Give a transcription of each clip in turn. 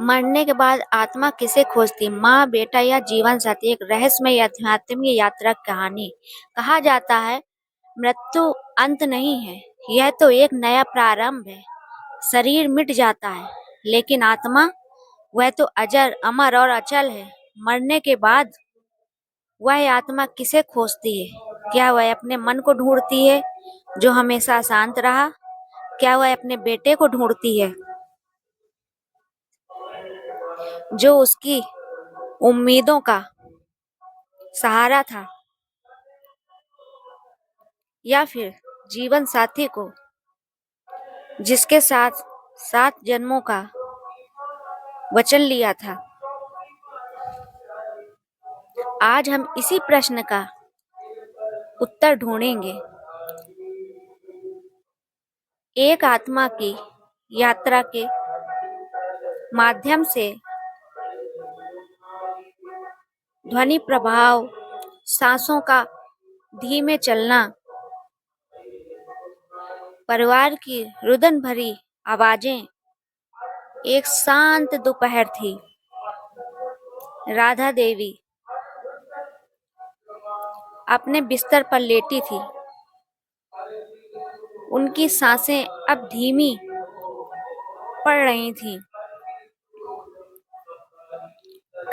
मरने के बाद आत्मा किसे खोजती, माँ, बेटा या जीवन साथी? एक रहस्यमय आध्यात्मिक यात्रा कहानी। कहा जाता है मृत्यु अंत नहीं है, यह तो एक नया प्रारंभ है। शरीर मिट जाता है, लेकिन आत्मा, वह तो अजर, अमर और अचल है। मरने के बाद वह आत्मा किसे खोजती है? क्या वह अपने मन को ढूंढती है जो हमेशा शांत रहा? क्या वह अपने बेटे को ढूंढती है जो उसकी उम्मीदों का सहारा था? या फिर जीवन साथी को जिसके साथ 7 जन्मों का वचन लिया था? आज हम इसी प्रश्न का उत्तर ढूंढेंगे। एक आत्मा की यात्रा के माध्यम से ध्वनि प्रभाव, सांसों का धीमे चलना, परिवार की रुदन भरी आवाजें। एक शांत दोपहर थी। राधा देवी अपने बिस्तर पर लेटी थी। उनकी सांसें अब धीमी पड़ रही थीं।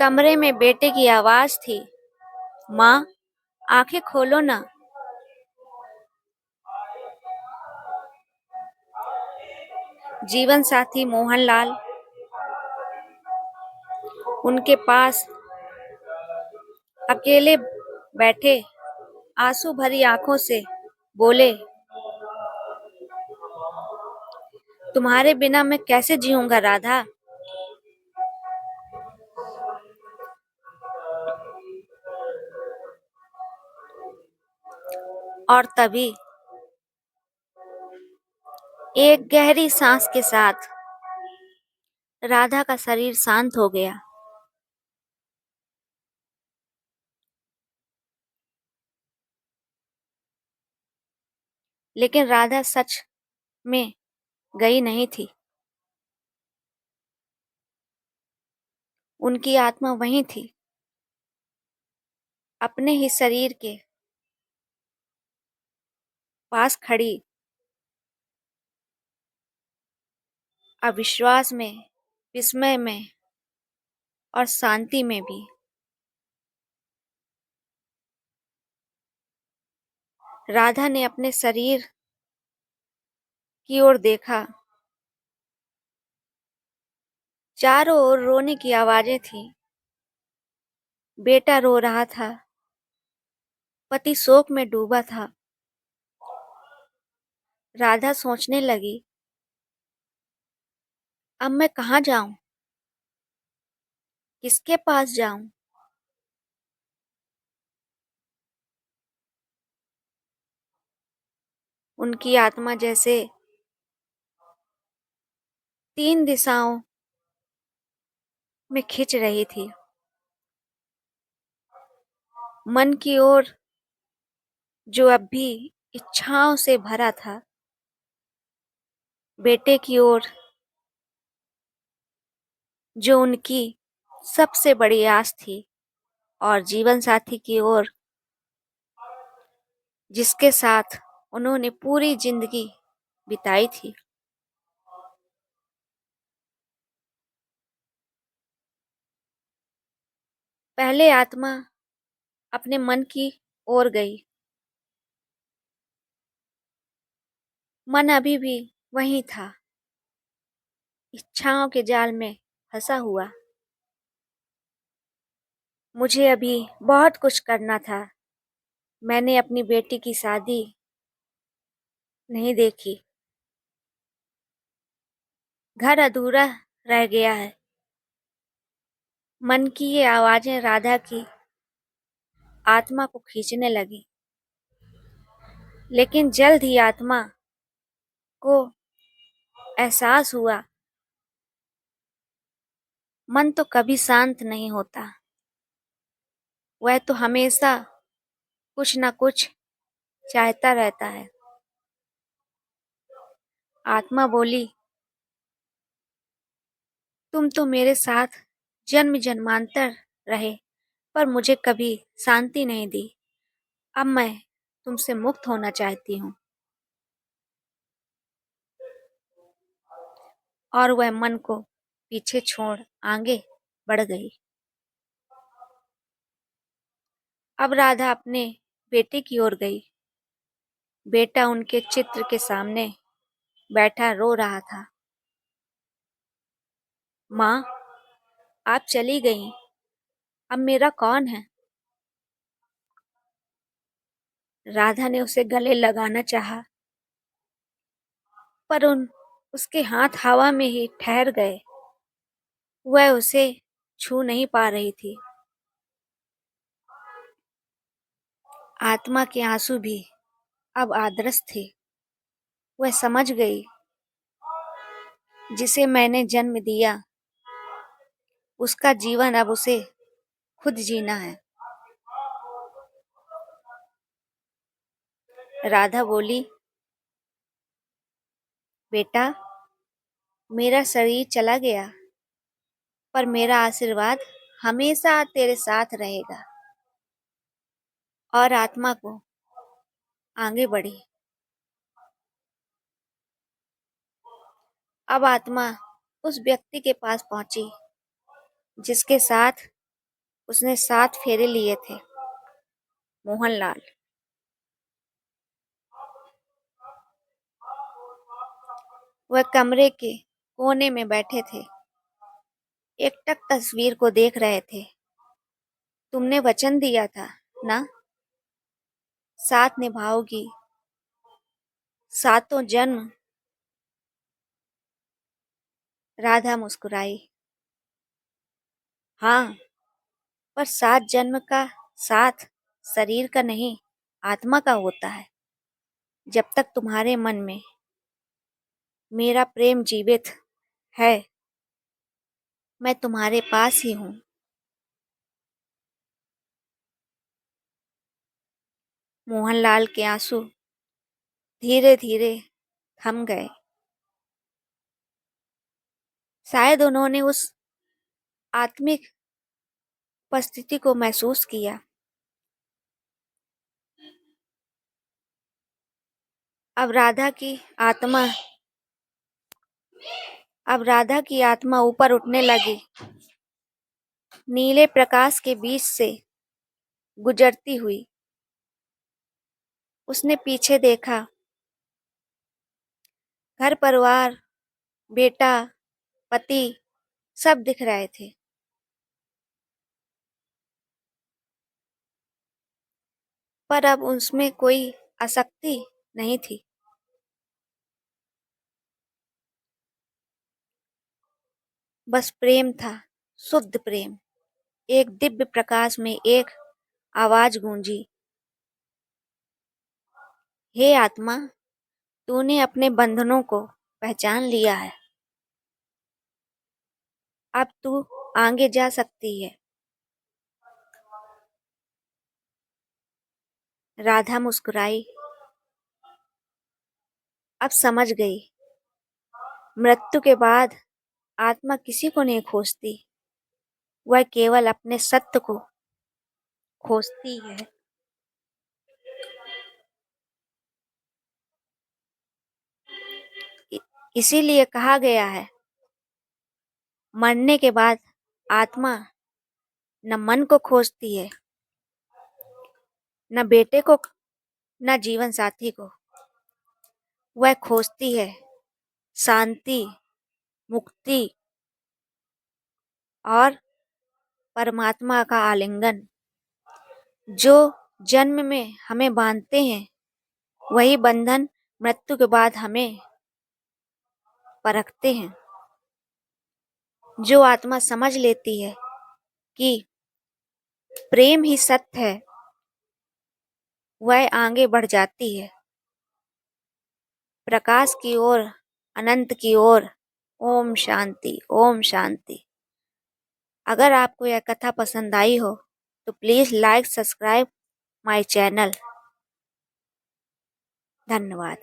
कमरे में बेटे की आवाज थी, माँ, आंखें खोलो ना। जीवन साथी मोहनलाल उनके पास अकेले बैठे आंसू भरी आंखों से बोले, तुम्हारे बिना मैं कैसे जीऊंगा राधा? और तभी एक गहरी सांस के साथ राधा का शरीर शांत हो गया। लेकिन राधा सच में गई नहीं थी। उनकी आत्मा वहीं थी, अपने ही शरीर के पास खड़ी, अविश्वास में, विस्मय में और शांति में भी। राधा ने अपने शरीर की ओर देखा। चारों ओर रोने की आवाजें थीं। बेटा रो रहा था, पति शोक में डूबा था। राधा सोचने लगी, अब मैं कहाँ जाऊं? किसके पास जाऊं? उनकी आत्मा जैसे 3 दिशाओं में खिंच रही थी। मन की ओर जो अब भी इच्छाओं से भरा था, बेटे की ओर जो उनकी सबसे बड़ी आस थी, और जीवन साथी की ओर जिसके साथ उन्होंने पूरी जिंदगी बिताई थी। पहले आत्मा अपने मन की ओर गई। मन अभी भी वहीं था, इच्छाओं के जाल में फंसा हुआ। मुझे अभी बहुत कुछ करना था। मैंने अपनी बेटी की शादी नहीं देखी। घर अधूरा रह गया है। मन की ये आवाजें राधा की आत्मा को खींचने लगी। लेकिन जल्द ही आत्मा को एहसास हुआ, मन तो कभी शांत नहीं होता। वह तो हमेशा कुछ न कुछ चाहता रहता है। आत्मा बोली, तुम तो मेरे साथ जन्म जन्मांतर रहे, पर मुझे कभी शांति नहीं दी। अब मैं तुमसे मुक्त होना चाहती हूँ। और वह मन को पीछे छोड़ आगे बढ़ गई। अब राधा अपने बेटे की ओर गई। बेटा उनके चित्र के सामने बैठा रो रहा था। माँ, आप चली गई, अब मेरा कौन है? राधा ने उसे गले लगाना चाहा, पर उसके हाथ हवा में ही ठहर गए। वह उसे छू नहीं पा रही थी। आत्मा के आंसू भी अब आदरस थे। वह समझ गई, जिसे मैंने जन्म दिया उसका जीवन अब उसे खुद जीना है। राधा बोली, बेटा, मेरा शरीर चला गया, पर मेरा आशीर्वाद हमेशा तेरे साथ रहेगा। और आत्मा को आगे बढ़ी। अब आत्मा उस व्यक्ति के पास पहुंची जिसके साथ उसने 7 फेरे लिए थे, मोहनलाल। वह कमरे के कोने में बैठे थे, एकटक तस्वीर को देख रहे थे। तुमने वचन दिया था ना, साथ निभाओगी, सातों जन्म। राधा मुस्कुराई। हाँ, पर 7 जन्म का साथ शरीर का नहीं, आत्मा का होता है। जब तक तुम्हारे मन में मेरा प्रेम जीवित है, मैं तुम्हारे पास ही हूँ। मोहनलाल के आंसू धीरे धीरे थम गए। शायद उन्होंने उस आत्मिक उपस्थिति को महसूस किया। अब राधा की आत्मा अब राधा की आत्मा ऊपर उठने लगी, नीले प्रकाश के बीच से गुजरती हुई। उसने पीछे देखा। घर परिवार, बेटा, पति सब दिख रहे थे, पर अब उसमें कोई आसक्ति नहीं थी। बस प्रेम था, शुद्ध प्रेम। एक दिव्य प्रकाश में एक आवाज गूंजी, हे आत्मा, तूने अपने बंधनों को पहचान लिया है। अब तू आगे जा सकती है। राधा मुस्कुराई। अब समझ गई, मृत्यु के बाद आत्मा किसी को नहीं खोजती, वह केवल अपने सत्य को खोजती है। इसीलिए कहा गया है, मरने के बाद आत्मा न मन को खोजती है, न बेटे को, न जीवन साथी को। वह खोजती है शांति, मुक्ति और परमात्मा का आलिंगन। जो जन्म में हमें बांधते हैं, वही बंधन मृत्यु के बाद हमें परखते हैं। जो आत्मा समझ लेती है कि प्रेम ही सत्य है, वह आगे बढ़ जाती है, प्रकाश की ओर, अनंत की ओर। ओम शांति, ओम शांति। अगर आपको यह कथा पसंद आई हो तो please like, subscribe my channel. धन्यवाद।